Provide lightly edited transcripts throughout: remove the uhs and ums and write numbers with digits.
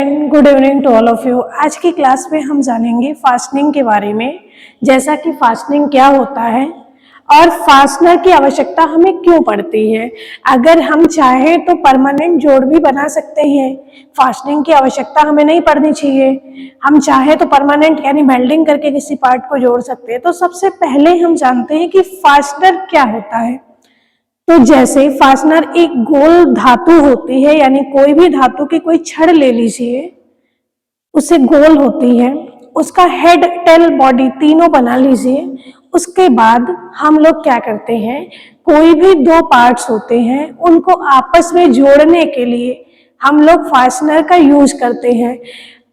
Good evening to all of you. आज की class में हम जानेंगे फास्टनिंग के बारे में, जैसा कि फास्टनिंग क्या होता है और फास्टनर की आवश्यकता हमें क्यों पड़ती है। अगर हम चाहें तो परमानेंट जोड़ भी बना सकते हैं, फास्टनिंग की आवश्यकता हमें नहीं पड़नी चाहिए। हम चाहें तो परमानेंट यानी वेल्डिंग करके किसी पार्ट को जोड़ सकते हैं। तो सबसे पहले हम जानते हैं कि फास्टनर क्या होता है। तो जैसे फास्टनर एक गोल धातु होती है, यानी कोई भी धातु की कोई छड़ ले लीजिए, उससे गोल होती है, उसका हेड टेल बॉडी तीनों बना लीजिए। उसके बाद हम लोग क्या करते हैं, कोई भी दो पार्ट्स होते हैं उनको आपस में जोड़ने के लिए हम लोग फास्टनर का यूज करते हैं।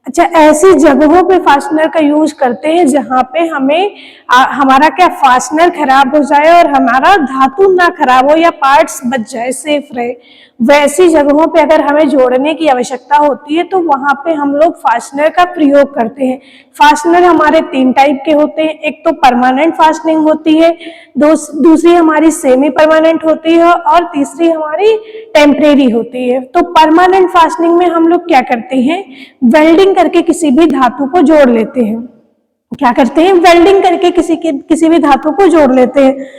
अच्छा, ऐसी जगहों पे फास्टनर का यूज करते हैं जहां पे हमें हमारा क्या फास्टनर खराब हो जाए और हमारा धातु ना खराब हो या पार्ट्स बच जाए, सेफ रहे। वैसी जगहों पे अगर हमें जोड़ने की आवश्यकता होती है तो वहां पे हम लोग फास्टनर का प्रयोग करते हैं। फास्टनर हमारे तीन टाइप के होते हैं। एक तो परमानेंट फास्टनिंग होती है, दूसरी हमारी सेमी परमानेंट होती है और तीसरी हमारी टेम्परेरी होती है। तो परमानेंट फास्टनिंग में हम लोग क्या करते हैं, वेल्डिंग करके किसी भी धातु को जोड़ लेते हैं। क्या करते हैं, वेल्डिंग करके किसी भी धातु को जोड़ लेते हैं।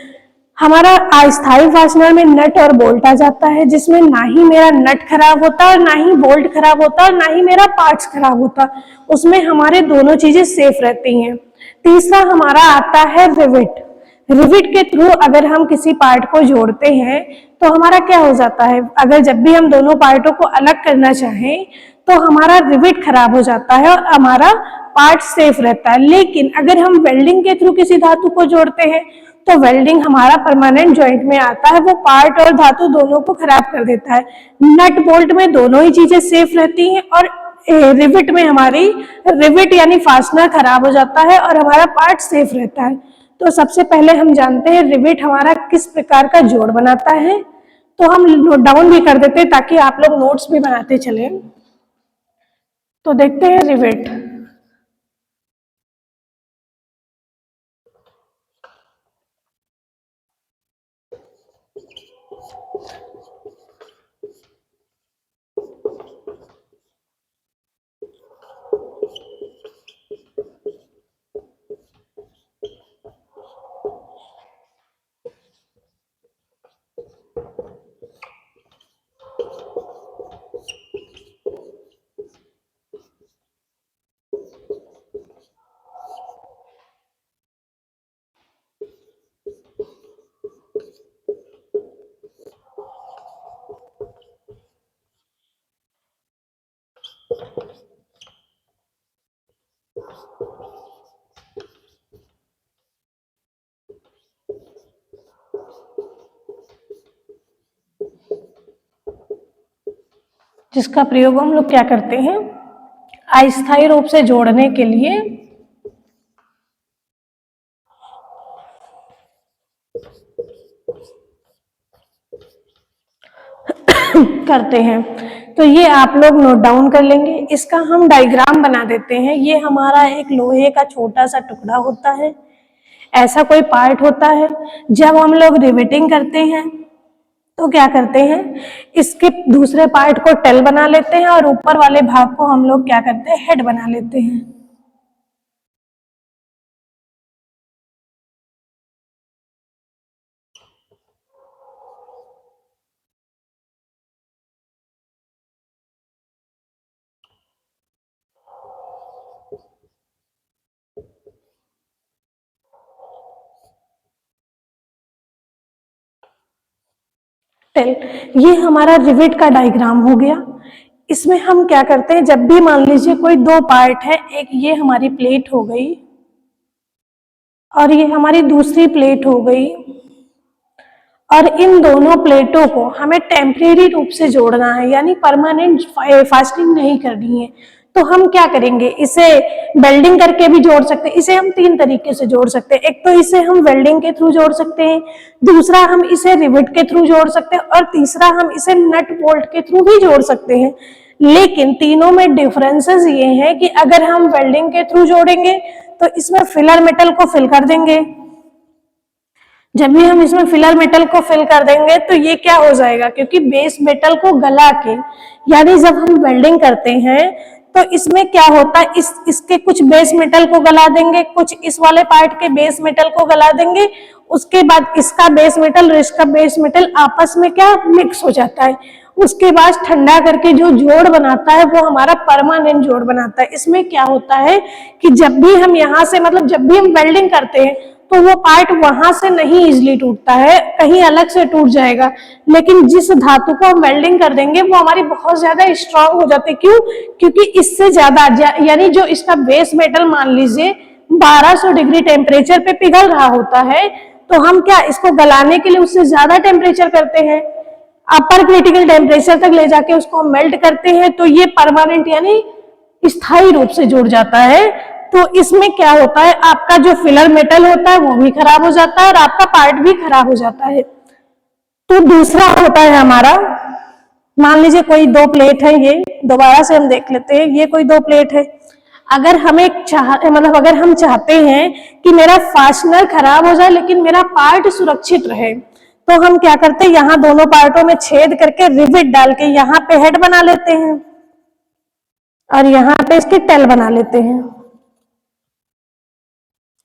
हमारा अस्थायी फास्टनर में नट और बोल्ट आ जाता है, जिसमें ना ही मेरा नट खराब होता और ना ही बोल्ट खराब होता और ना ही मेरा पार्ट्स खराब होता। उसमें हमारे दोनों चीजें सेफ रहती हैं। तीसरा हमारा आता है रिविट। रिविट के थ्रू अगर हम किसी पार्ट को जोड़ते हैं तो हमारा क्या हो जाता है, अगर जब भी हम दोनों पार्टों को अलग करना चाहें तो हमारा रिविट खराब हो जाता है और हमारा पार्ट सेफ रहता है। लेकिन अगर हम वेल्डिंग के थ्रू किसी धातु को जोड़ते हैं तो वेल्डिंग हमारा परमानेंट जॉइंट में आता है, वो पार्ट और धातु दोनों को खराब कर देता है। नट बोल्ट में दोनों ही चीजें सेफ रहती हैं और रिविट में हमारी रिविट यानी फास्टनर खराब हो जाता है और हमारा पार्ट सेफ रहता है। तो सबसे पहले हम जानते हैं रिविट हमारा किस प्रकार का जोड़ बनाता है। तो हम नोट डाउन भी कर देते हैं ताकि आप लोग नोट्स भी बनाते चले। तो देखते हैं रिविट। जिसका प्रयोग हम लोग क्या करते हैं, अस्थायी रूप से जोड़ने के लिए करते हैं। तो ये आप लोग नोट डाउन कर लेंगे। इसका हम डायग्राम बना देते हैं। ये हमारा एक लोहे का छोटा सा टुकड़ा होता है, ऐसा कोई पार्ट होता है। जब हम लोग रिवेटिंग करते हैं तो क्या करते हैं, इसके दूसरे पार्ट को टेल बना लेते हैं और ऊपर वाले भाग को हम लोग क्या करते हैं, हेड बना लेते हैं। टेल, ये हमारा रिविट का डायग्राम हो गया। इसमें हम क्या करते हैं, जब भी मान लीजिए कोई दो पार्ट है, एक ये हमारी प्लेट हो गई और ये हमारी दूसरी प्लेट हो गई, और इन दोनों प्लेटों को हमें टेम्परेरी रूप से जोड़ना है, यानी परमानेंट फास्टनिंग नहीं करनी है। तो हम क्या करेंगे, इसे वेल्डिंग करके भी जोड़ सकते हैं। इसे हम तीन तरीके से जोड़ सकते हैं। एक तो इसे हम वेल्डिंग के थ्रू जोड़ सकते हैं, दूसरा हम इसे रिविट के थ्रू जोड़ सकते हैं और तीसरा हम इसे नट बोल्ट के थ्रू भी जोड़ सकते हैं। लेकिन तीनों में डिफरेंसेस ये हैं कि अगर हम वेल्डिंग के थ्रू जोड़ेंगे तो इसमें फिलर मेटल को फिल कर देंगे। जब भी हम इसमें फिलर मेटल को फिल कर देंगे तो ये क्या हो जाएगा, क्योंकि बेस मेटल को गला के, यानी जब हम वेल्डिंग करते हैं तो इसमें क्या होता है, इसके कुछ बेस मेटल को गला देंगे, कुछ इस वाले पार्ट के बेस मेटल को गला देंगे, उसके बाद इसका बेस मेटल और इसका बेस मेटल आपस में क्या मिक्स हो जाता है, उसके बाद ठंडा करके जो जोड़ बनाता है वो हमारा परमानेंट जोड़ बनाता है। इसमें क्या होता है कि जब भी हम यहाँ से मतलब जब भी हम वेल्डिंग करते हैं तो वो पार्ट वहां से नहीं इजिली टूटता है, कहीं अलग से टूट जाएगा, लेकिन जिस धातु को हम वेल्डिंग कर देंगे वो हमारी बहुत ज्यादा स्ट्रांग हो जाती है। क्यों? क्योंकि इससे ज्यादा यानी जो इसका बेस मेटल मान लीजिए 1200 डिग्री टेम्परेचर पे पिघल रहा होता है, तो हम क्या इसको गलाने के लिए उससे ज्यादा टेम्परेचर करते हैं, अपर क्रिटिकल टेम्परेचर तक ले जाके उसको मेल्ट करते हैं, तो ये परमानेंट यानी स्थायी रूप से जुड़ जाता है। तो इसमें क्या होता है, आपका जो फिलर मेटल होता है वो भी खराब हो जाता है और आपका पार्ट भी खराब हो जाता है। तो दूसरा होता है हमारा, मान लीजिए कोई दो प्लेट है, ये दोबारा से हम देख लेते हैं, ये कोई दो प्लेट है। अगर हमें मतलब अगर हम चाहते हैं कि मेरा फास्टनर खराब हो जाए लेकिन मेरा पार्ट सुरक्षित रहे, तो हम क्या करते हैं, यहाँ दोनों पार्टों में छेद करके रिवेट डाल के यहाँ पे हेड बना लेते हैं और यहाँ पे इसके टेल बना लेते हैं।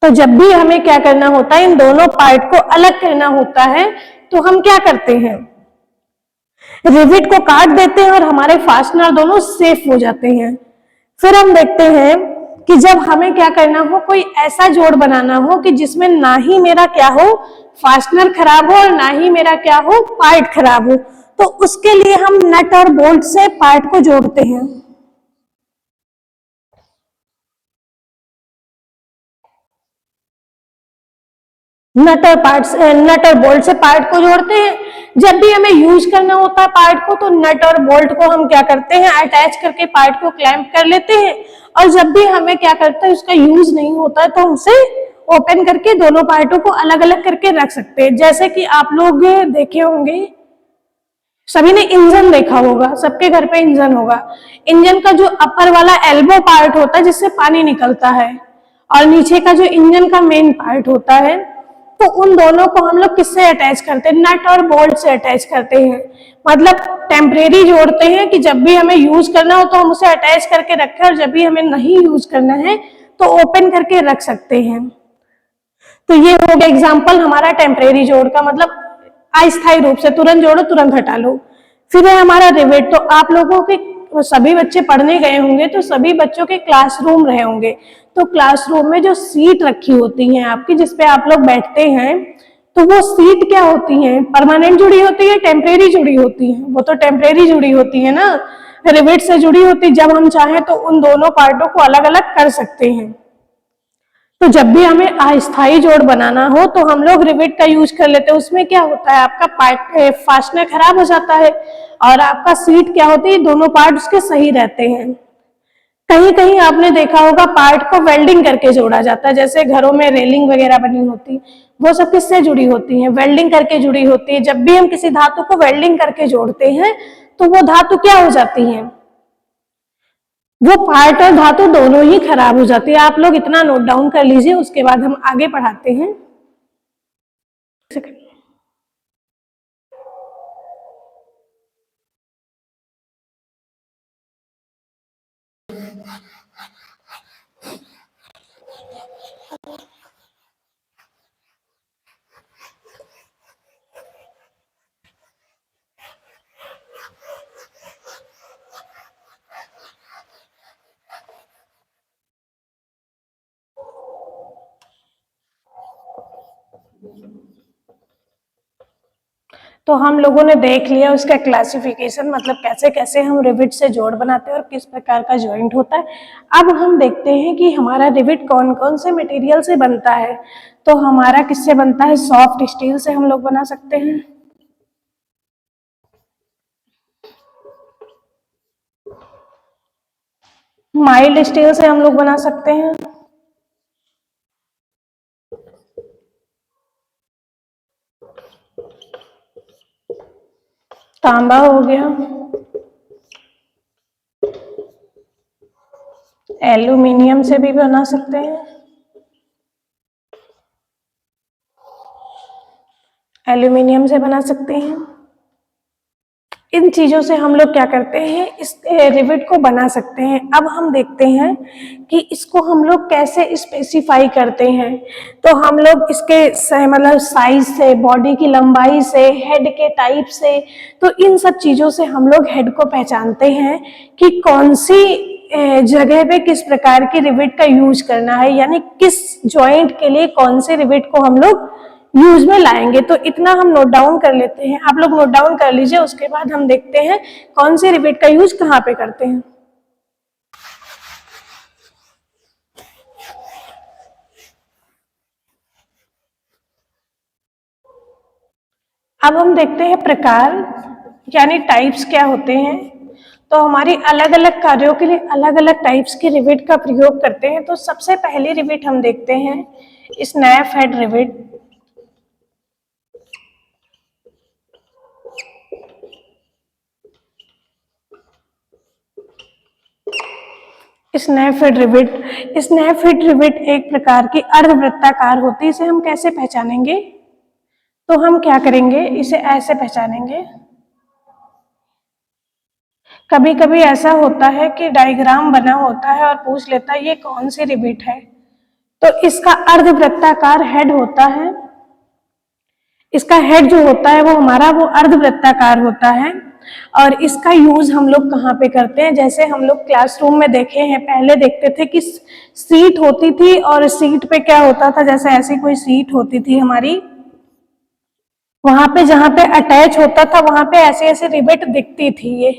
तो जब भी हमें क्या करना होता है, इन दोनों पार्ट को अलग करना होता है, तो हम क्या करते हैं, रिवेट को काट देते हैं और हमारे फास्टनर दोनों सेफ हो जाते हैं। फिर हम देखते हैं कि जब हमें क्या करना हो, कोई ऐसा जोड़ बनाना हो कि जिसमें ना ही मेरा क्या हो, फास्टनर खराब हो और ना ही मेरा क्या हो, पार्ट खराब हो, तो उसके लिए हम नट और बोल्ट से पार्ट को जोड़ते हैं। नट और बोल्ट से पार्ट को जोड़ते हैं। जब भी हमें यूज करना होता है पार्ट को, तो नट और बोल्ट को हम क्या करते हैं, अटैच करके पार्ट को क्लैंप कर लेते हैं, और जब भी हमें क्या करते हैं उसका यूज नहीं होता है तो हम उसे ओपन करके दोनों पार्टों को अलग अलग करके रख सकते हैं। जैसे कि आप लोग देखे होंगे, सभी ने इंजन देखा होगा, सबके घर पे इंजन होगा। इंजन का जो अपर वाला एल्बो पार्ट होता है जिससे पानी निकलता है, और नीचे का जो इंजन का मेन पार्ट होता है, तो उन दोनों को हम लोग किससे अटैच करते हैं, नट और बोल्ट से अटैच करते हैं। मतलब टेम्परेरी जोड़ते हैं कि जब भी हमें यूज करना हो तो हम उसे अटैच करके रखें, और जब भी हमें नहीं यूज करना है तो ओपन करके रख सकते हैं। तो ये हो गया एग्जाम्पल हमारा टेम्परेरी जोड़ का, मतलब अस्थायी रूप से, तुरंत जोड़ो तुरंत हटा लो। फिर है हमारा रिवेट। तो आप लोगों के सभी बच्चे पढ़ने गए होंगे तो सभी बच्चों के क्लासरूम रहे होंगे, तो क्लासरूम में जो सीट रखी होती है आपकी जिसपे आप लोग बैठते हैं, तो वो सीट क्या होती है, परमानेंट जुड़ी होती है, टेम्परेरी जुड़ी होती है? वो तो टेम्परेरी जुड़ी होती है ना, रिवेट से जुड़ी होती। जब हम चाहें तो उन दोनों पार्टों को अलग अलग कर सकते हैं। तो जब भी हमें अस्थायी जोड़ बनाना हो तो हम लोग रिवेट का यूज कर लेते हैं। उसमें क्या होता है, आपका पार्ट फास्टनर खराब हो जाता है और आपका सीट क्या होती है, दोनों पार्ट उसके सही रहते हैं। कहीं कहीं आपने देखा होगा पार्ट को वेल्डिंग करके जोड़ा जाता है, जैसे घरों में रेलिंग वगैरह बनी होती, वो सब किससे जुड़ी होती है, वेल्डिंग करके जुड़ी होती है। जब भी हम किसी धातु को वेल्डिंग करके जोड़ते हैं तो वो धातु क्या हो जाती है, वो पार्ट और धातु दोनों ही खराब हो जाती है। आप लोग इतना नोट डाउन कर लीजिए, उसके बाद हम आगे पढ़ाते हैं। तो हम लोगों ने देख लिया उसका क्लासिफिकेशन, मतलब कैसे कैसे हम रिविट से जोड़ बनाते हैं और किस प्रकार का जॉइंट होता है। अब हम देखते हैं कि हमारा रिविट कौन कौन से मटेरियल से बनता है। तो हमारा किससे बनता है, सॉफ्ट स्टील से हम लोग बना सकते हैं, माइल्ड स्टील से हम लोग बना सकते हैं, तांबा हो गया, एल्यूमिनियम से भी बना सकते हैं, एल्यूमिनियम से बना सकते हैं, इन चीजों से हम लोग क्या करते हैं, इस रिवेट को बना सकते हैं। अब हम देखते हैं कि इसको हम लोग कैसे स्पेसिफाई करते हैं। तो हम लोग इसके मतलब साइज से, बॉडी की लंबाई से, हेड के टाइप से, तो इन सब चीजों से हम लोग हेड को पहचानते हैं कि कौन सी जगह पे किस प्रकार की रिवेट का यूज करना है, यानी किस जॉइंट के लिए कौन से रिवेट को हम लोग यूज में लाएंगे। तो इतना हम नोट डाउन कर लेते हैं, आप लोग नोट डाउन कर लीजिए, उसके बाद हम देखते हैं कौन से रिवेट का यूज कहाँ पे करते हैं। अब हम देखते हैं प्रकार यानी टाइप्स क्या होते हैं। तो हमारी अलग अलग कार्यों के लिए अलग अलग टाइप्स के रिवेट का प्रयोग करते हैं। तो सबसे पहली रिवेट हम देखते हैं snap head rivet. Snap head rivet एक प्रकार की अर्धवृत्ताकार होती है। इसे हम कैसे पहचानेंगे, तो हम क्या करेंगे, इसे ऐसे पहचानेंगे। कभी कभी ऐसा होता है कि डायग्राम बना होता है और पूछ लेता है ये कौन सी रिवेट है, तो इसका अर्धवृत्ताकार हेड होता है। इसका हेड जो होता है वो हमारा वो अर्धवृत्ताकार होता है। और इसका यूज हम लोग कहाँ पे करते हैं, जैसे हम लोग क्लासरूम में देखे हैं, पहले देखते थे कि सीट होती थी और सीट पे क्या होता था, जैसे ऐसी कोई सीट होती थी हमारी, वहां पे जहां पे अटैच होता था वहां पे ऐसे ऐसे रिवेट दिखती थी ये।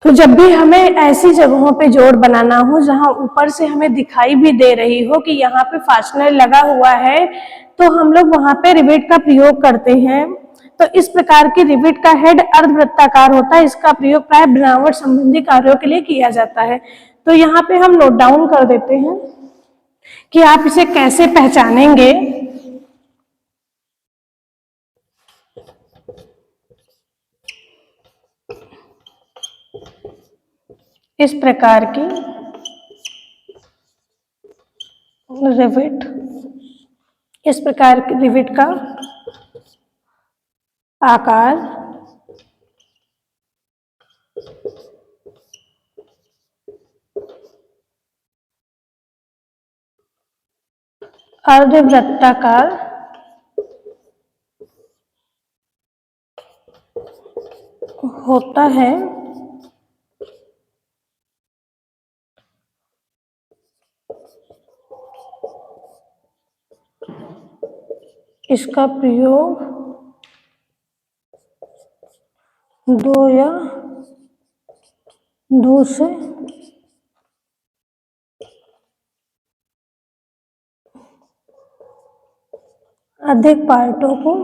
तो जब भी हमें ऐसी जगहों पे जोड़ बनाना हो जहां ऊपर से हमें दिखाई भी दे रही हो कि यहाँ पे फास्टनर लगा हुआ है, तो हम लोग वहां पे रिवेट का प्रयोग करते हैं। तो इस प्रकार की रिवेट का हेड अर्धवृत्ताकार होता है। इसका प्रयोग प्राय बनावट संबंधी कार्यों के लिए किया जाता है। तो यहाँ पे हम नोट डाउन कर देते हैं कि आप इसे कैसे पहचानेंगे। इस प्रकार की रिवेट, इस प्रकार की रिवेट का आकार अर्धवृत्ताकार होता है। इसका प्रयोग दो या दो से अधिक पार्टों को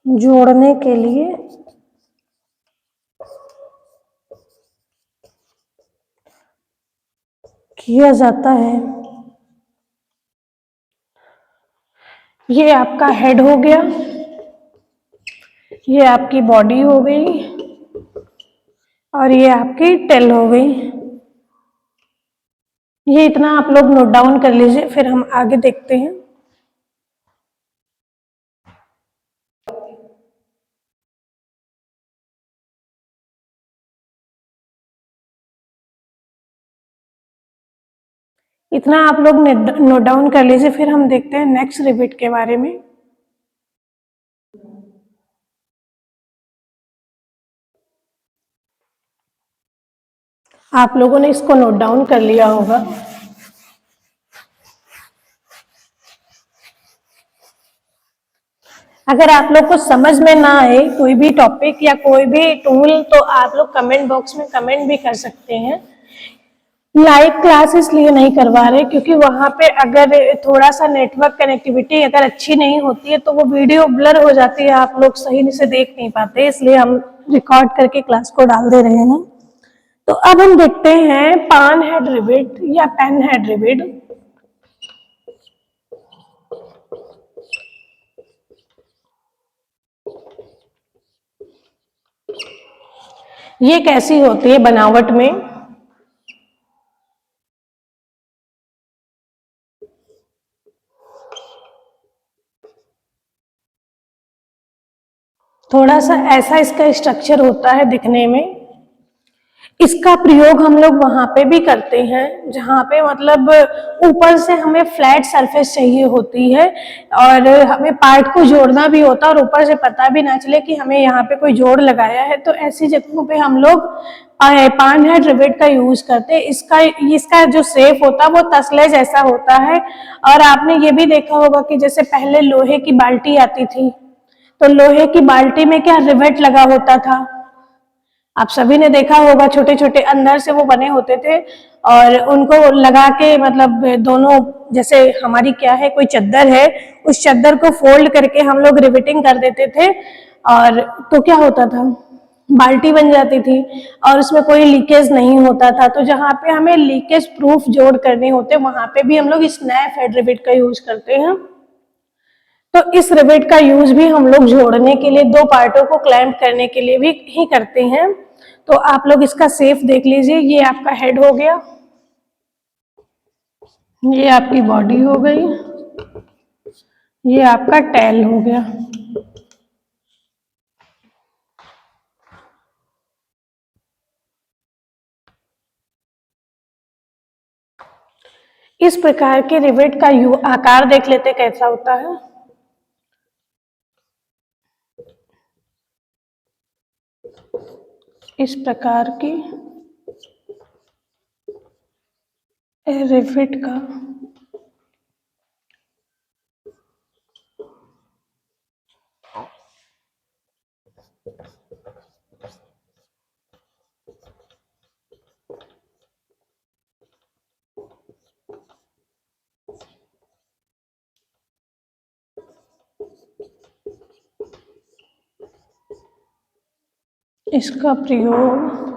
जोड़ने के लिए किया जाता है। ये आपका हेड हो गया, ये आपकी बॉडी हो गई और ये आपकी टेल हो गई। ये इतना आप लोग नोट डाउन कर लीजिए, फिर हम आगे देखते हैं। इतना आप लोग नोट डाउन कर लीजिए, फिर हम देखते हैं नेक्स्ट रिविट के बारे में। आप लोगों ने इसको नोट डाउन कर लिया होगा। अगर आप लोग को समझ में ना आए कोई भी टॉपिक या कोई भी टूल, तो आप लोग कमेंट बॉक्स में कमेंट भी कर सकते हैं। लाइव क्लास इसलिए नहीं करवा रहे क्योंकि वहां पे अगर थोड़ा सा नेटवर्क कनेक्टिविटी अगर अच्छी नहीं होती है तो वो वीडियो ब्लर हो जाती है, आप लोग सही से देख नहीं पाते, इसलिए हम रिकॉर्ड करके क्लास को डाल दे रहे हैं। तो अब हम देखते हैं पान हेड रिविट या पेन हेड रिविट। ये कैसी होती है बनावट में, थोड़ा सा ऐसा इसका स्ट्रक्चर होता है दिखने में। इसका प्रयोग हम लोग वहां पे भी करते हैं जहाँ पे मतलब ऊपर से हमें फ्लैट सरफेस चाहिए होती है और हमें पार्ट को जोड़ना भी होता है और ऊपर से पता भी ना चले कि हमें यहाँ पे कोई जोड़ लगाया है, तो ऐसी जगहों पे हम लोग पान हेड रिवेट का यूज करते हैं। इसका इसका जो शेप होता है वो तसले जैसा होता है। और आपने ये भी देखा होगा कि जैसे पहले लोहे की बाल्टी आती थी, तो लोहे की बाल्टी में क्या रिवेट लगा होता था, आप सभी ने देखा होगा, छोटे छोटे अंदर से वो बने होते थे और उनको लगा के मतलब दोनों, जैसे हमारी क्या है कोई चादर है, उस चादर को फोल्ड करके हम लोग रिवेटिंग कर देते थे और तो क्या होता था, बाल्टी बन जाती थी और उसमें कोई लीकेज नहीं होता था। तो जहाँ पे हमें लीकेज प्रूफ जोड़ करने होते वहां पे भी हम लोग स्नैप हेड रिवेट का यूज करते हैं। तो इस रिवेट का यूज भी हम लोग जोड़ने के लिए, दो पार्टों को क्लैंप करने के लिए भी ही करते हैं। तो आप लोग इसका शेप देख लीजिए, ये आपका हेड हो गया, ये आपकी बॉडी हो गई, ये आपका टेल हो गया। इस प्रकार के रिवेट का आकार देख लेते कैसा होता है। इस प्रकार की रिवेट का इसका प्रयोग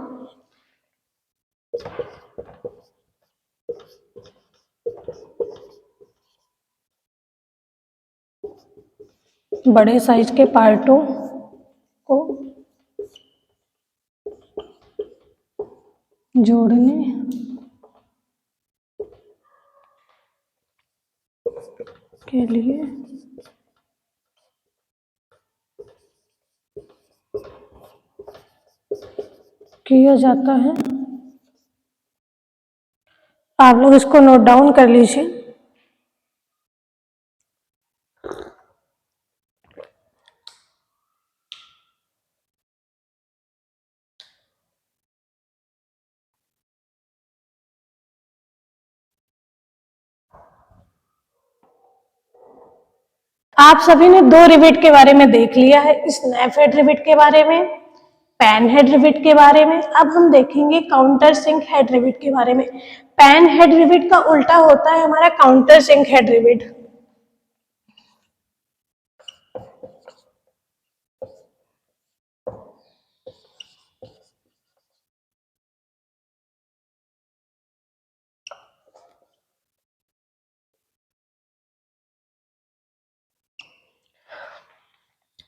बड़े साइज के पार्टों को जोड़ने के लिए किया जाता है। आप लोग इसको नोट डाउन कर लीजिए। आप सभी ने दो रिवेट के बारे में देख लिया है, स्नैप हेड रिवेट के बारे में, पैन हेड रिवेट के बारे में। अब हम देखेंगे काउंटर सिंक हेड रिवेट के बारे में। पैन हेड रिवेट का उल्टा होता है हमारा counter sink head rivet.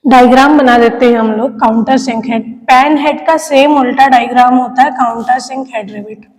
Diagram बना देते हैं हम लोग। Counter sink head, pan head का सेम उल्टा डायग्राम होता है काउंटर सिंक हेड रिवेट।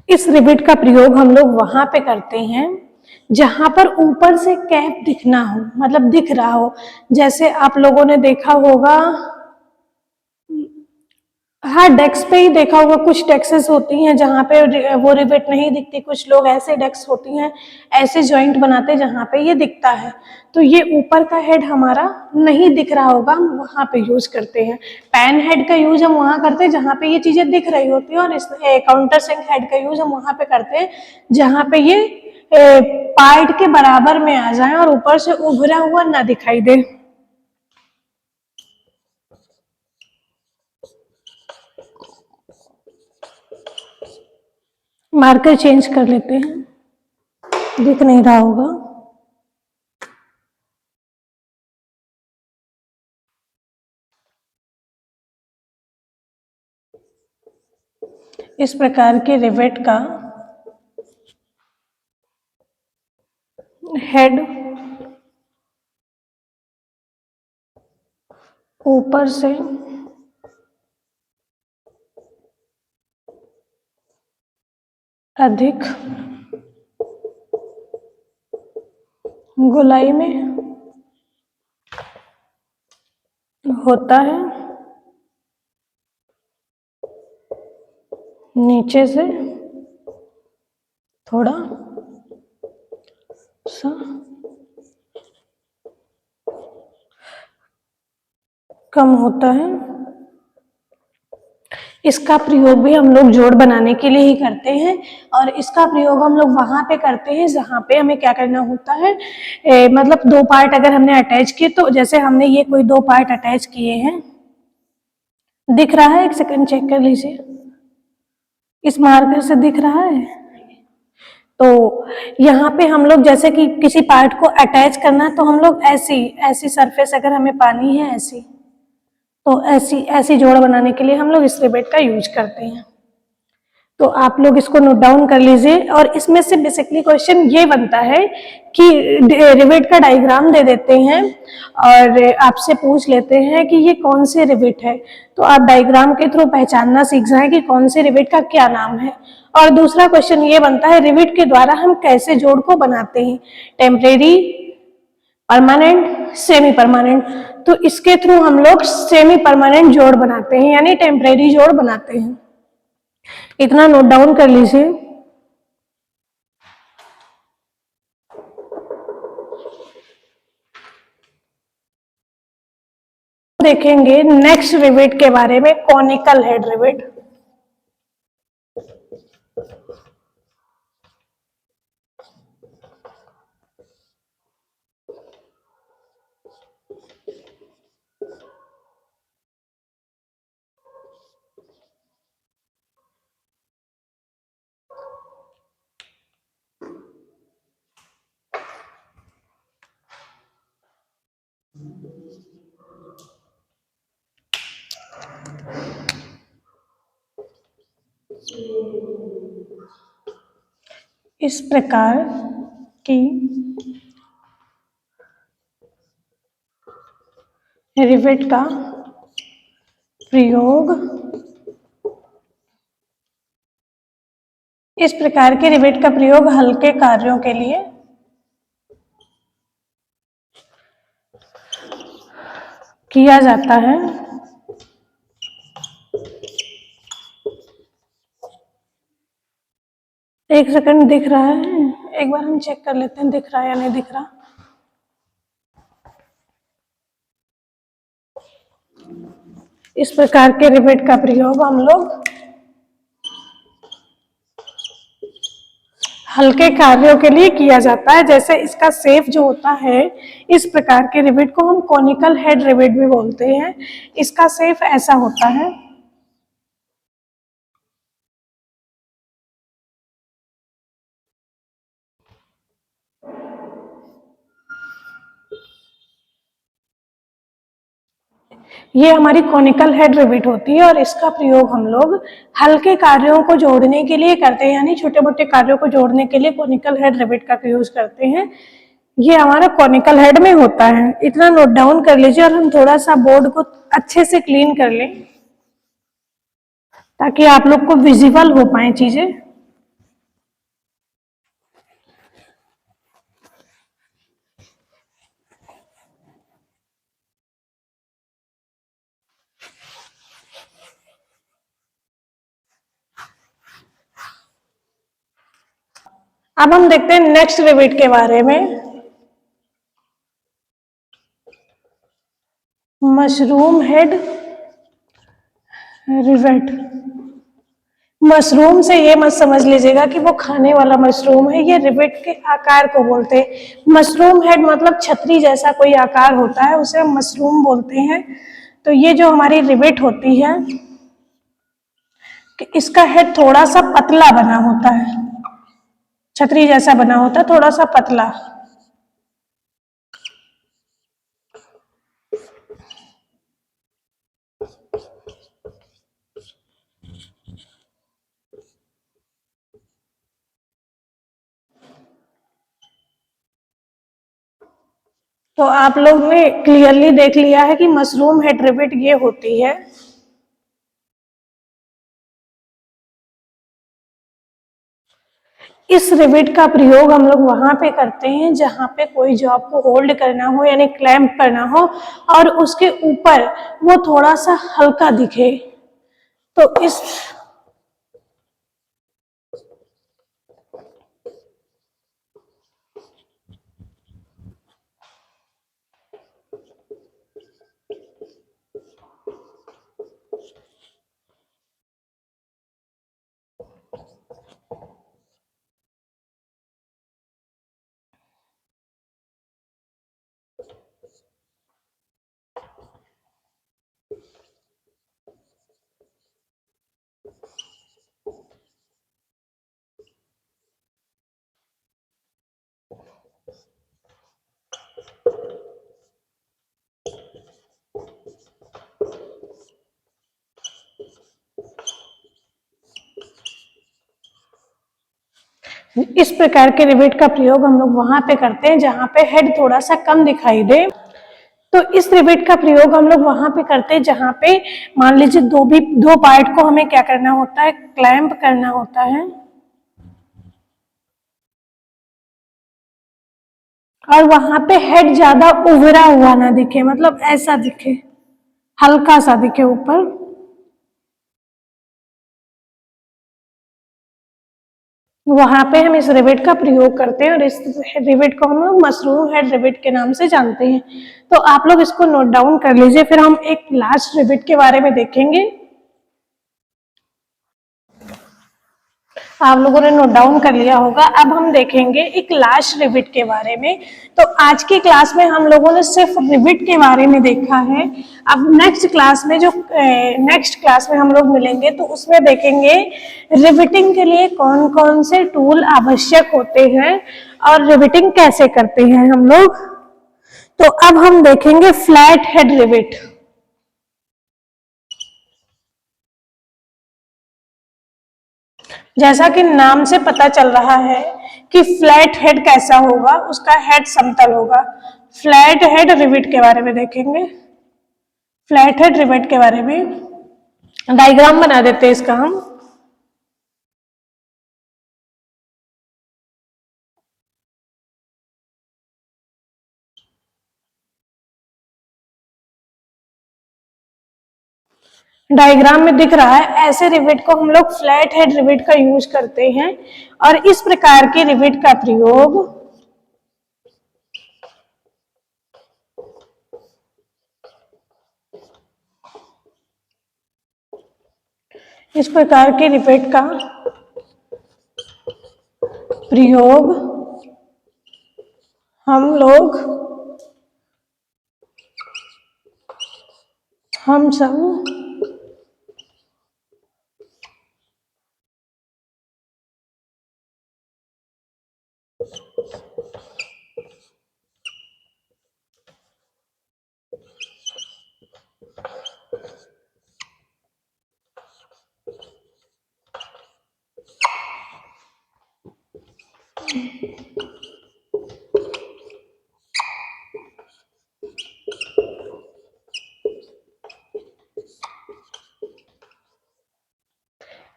इस रिवेट का प्रयोग हम लोग वहां पे करते हैं जहां पर ऊपर से कैप दिखना हो, मतलब दिख रहा हो। जैसे आप लोगों ने देखा होगा हाँ, डेस्क पे ही देखा होगा, कुछ डेस्क्स होती हैं जहाँ पे वो रिवेट नहीं दिखती, कुछ लोग ऐसे डेस्क होती हैं, ऐसे जॉइंट बनाते हैं जहाँ पे ये दिखता है। तो ये ऊपर का हेड हमारा नहीं दिख रहा होगा, हम वहाँ पे यूज करते हैं। पैन हेड का यूज हम वहाँ करते हैं जहाँ पे ये चीजें दिख रही होती हैं, और इस काउंटर सिंक हेड का यूज हम वहाँ पे करते हैं जहाँ पे ये पार्ट के बराबर में आ जाए और ऊपर से उभरा हुआ ना दिखाई दे। मार्कर चेंज कर लेते हैं, दिख नहीं रहा होगा। इस प्रकार के रिवेट का हेड ऊपर से अधिक गोलाई में होता है, नीचे से थोड़ा सा कम होता है। इसका प्रयोग भी हम लोग जोड़ बनाने के लिए ही करते हैं, और इसका प्रयोग हम लोग वहां पे करते हैं जहां पे हमें क्या करना होता है, मतलब दो पार्ट अगर हमने अटैच किए, तो जैसे हमने ये कोई दो पार्ट अटैच किए हैं, दिख रहा है, एक सेकंड चेक कर लीजिए, इस मार्कर से दिख रहा है। तो यहाँ पे हम लोग जैसे कि किसी पार्ट को अटैच करना है, तो हम लोग ऐसी ऐसी सरफेस अगर हमें पानी है ऐसी, तो ऐसी ऐसी जोड़ बनाने के लिए हम लोग इस रिवेट का यूज करते हैं। तो आप लोग इसको नोट डाउन कर लीजिए, और इसमें से बेसिकली क्वेश्चन ये बनता है कि रिवेट का डायग्राम दे देते हैं और आपसे पूछ लेते हैं कि ये कौन से रिवेट है, तो आप डायग्राम के थ्रू पहचानना सीख जाए कि कौन से रिवेट का क्या नाम है। और दूसरा क्वेश्चन ये बनता है, रिवेट के द्वारा हम कैसे जोड़ को बनाते हैं, टेम्परेरी, परमानेंट, सेमी परमानेंट। तो इसके थ्रू हम लोग सेमी परमानेंट जोड़ बनाते हैं, यानी टेम्परेरी जोड़ बनाते हैं। इतना नोट डाउन कर लीजिए। देखेंगे नेक्स्ट रिवेट के बारे में, कॉनिकल हेड रिवेट। इस प्रकार की रिवेट का प्रयोग, इस प्रकार के रिवेट का प्रयोग हल्के कार्यों के लिए किया जाता है। एक सेकंड, दिख रहा है, एक बार हम चेक कर लेते हैं दिख रहा है या नहीं दिख रहा। इस प्रकार के रिवेट का प्रयोग हम लोग हल्के कार्यों के लिए किया जाता है। जैसे इसका शेप जो होता है, इस प्रकार के रिवेट को हम कॉनिकल हेड रिवेट भी बोलते हैं। इसका शेप ऐसा होता है। ये हमारी कॉनिकल हेड रिवेट होती है, और इसका प्रयोग हम लोग हल्के कार्यों को जोड़ने के लिए करते हैं, यानी छोटे मोटे कार्यों को जोड़ने के लिए कॉनिकल हेड रिवेट का यूज करते हैं। ये हमारा कॉनिकल हेड में होता है। इतना नोट डाउन कर लीजिए, और हम थोड़ा सा बोर्ड को अच्छे से क्लीन कर लें ताकि आप लोग को विजिबल हो पाए चीजें। अब हम देखते हैं नेक्स्ट रिवेट के बारे में। Mushroom head rivet. मशरूम से ये मत समझ लीजिएगा कि वो खाने वाला मशरूम है, ये रिवेट के आकार को बोलते हैं। मशरूम हेड मतलब छतरी जैसा कोई आकार होता है, उसे हम मशरूम बोलते हैं। तो ये जो हमारी रिवेट होती है कि इसका हेड थोड़ा सा पतला बना होता है, छतरी जैसा बना होता है, थोड़ा सा पतला। तो आप लोग ने क्लियरली देख लिया है कि मशरूम हेड रिवेट ये होती है। इस रिवेट का प्रयोग हम लोग वहां पे करते हैं जहां पे कोई जॉब को होल्ड करना हो, यानी क्लैंप करना हो, और उसके ऊपर वो थोड़ा सा हल्का दिखे। तो इस प्रकार के रिवेट का प्रयोग हम लोग वहां पे करते हैं जहां पे हेड थोड़ा सा कम दिखाई दे। तो इस रिवेट का प्रयोग हम लोग वहां पे करते हैं जहां पे मान लीजिए दो पार्ट को हमें क्या करना होता है, क्लैंप करना होता है, और वहां पे हेड ज्यादा उभरा हुआ ना दिखे, मतलब ऐसा दिखे, हल्का सा दिखे ऊपर। वहां पे हम इस रिवेट का प्रयोग करते हैं और इस रिवेट को हम लोग मशरूम हेड रिवेट के नाम से जानते हैं। तो आप लोग इसको नोट डाउन कर लीजिए, फिर हम एक लास्ट रिवेट के बारे में देखेंगे। आप लोगों ने नोट डाउन कर लिया होगा। अब हम देखेंगे एक लास्ट रिविट के बारे में। तो आज की क्लास में हम लोगों ने सिर्फ रिविट के बारे में देखा है। अब नेक्स्ट क्लास में हम लोग मिलेंगे तो उसमें देखेंगे रिविटिंग के लिए कौन कौन से टूल आवश्यक होते हैं और रिविटिंग कैसे करते हैं हम लोग। तो अब हम देखेंगे फ्लैट हेड रिविट। जैसा कि नाम से पता चल रहा है कि फ्लैट हेड कैसा होगा, उसका हेड समतल होगा। फ्लैट हेड रिवेट के बारे में देखेंगे। फ्लैट हेड रिवेट के बारे में डायग्राम बना देते हैं इसका हम। डायग्राम में दिख रहा है, ऐसे रिवेट को हम लोग फ्लैट हेड रिवेट का यूज करते हैं और इस प्रकार के रिवेट का प्रयोग इस प्रकार के रिवेट का प्रयोग हम सब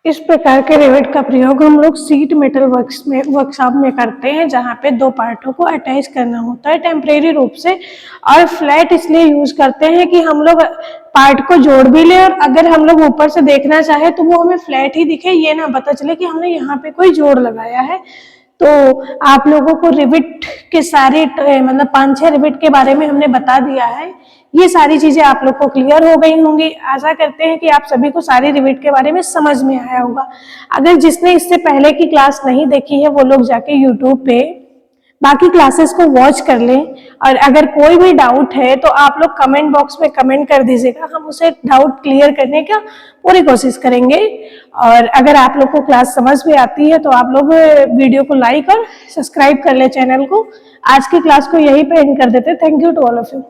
इस प्रकार के रिवेट का प्रयोग हम लोग सीट मेटल वर्कशॉप में करते हैं, जहां पे दो पार्टों को अटैच करना होता है टेम्परेरी रूप से। और फ्लैट इसलिए यूज करते हैं कि हम लोग पार्ट को जोड़ भी ले और अगर हम लोग ऊपर से देखना चाहे तो वो हमें फ्लैट ही दिखे, ये ना पता चले कि हमने यहाँ पे कोई जोड़ लगाया है। तो आप लोगों को रिविट के सारे मतलब 5-6 रिविट के बारे में हमने बता दिया है। ये सारी चीजें आप लोग को क्लियर हो गई होंगी। आशा करते हैं कि आप सभी को सारी रिविट के बारे में समझ में आया होगा। अगर जिसने इससे पहले की क्लास नहीं देखी है वो लोग जाके यूट्यूब पे बाकी क्लासेस को वॉच कर लें, और अगर कोई भी डाउट है तो आप लोग कमेंट बॉक्स में कमेंट कर दीजिएगा, हम उसे डाउट क्लियर करने का पूरी कोशिश करेंगे। और अगर आप लोग को क्लास समझ में आती है तो आप लोग वीडियो को लाइक और सब्सक्राइब कर ले चैनल को। आज की क्लास को यहीं पे एंड कर देते। Thank you to all of you.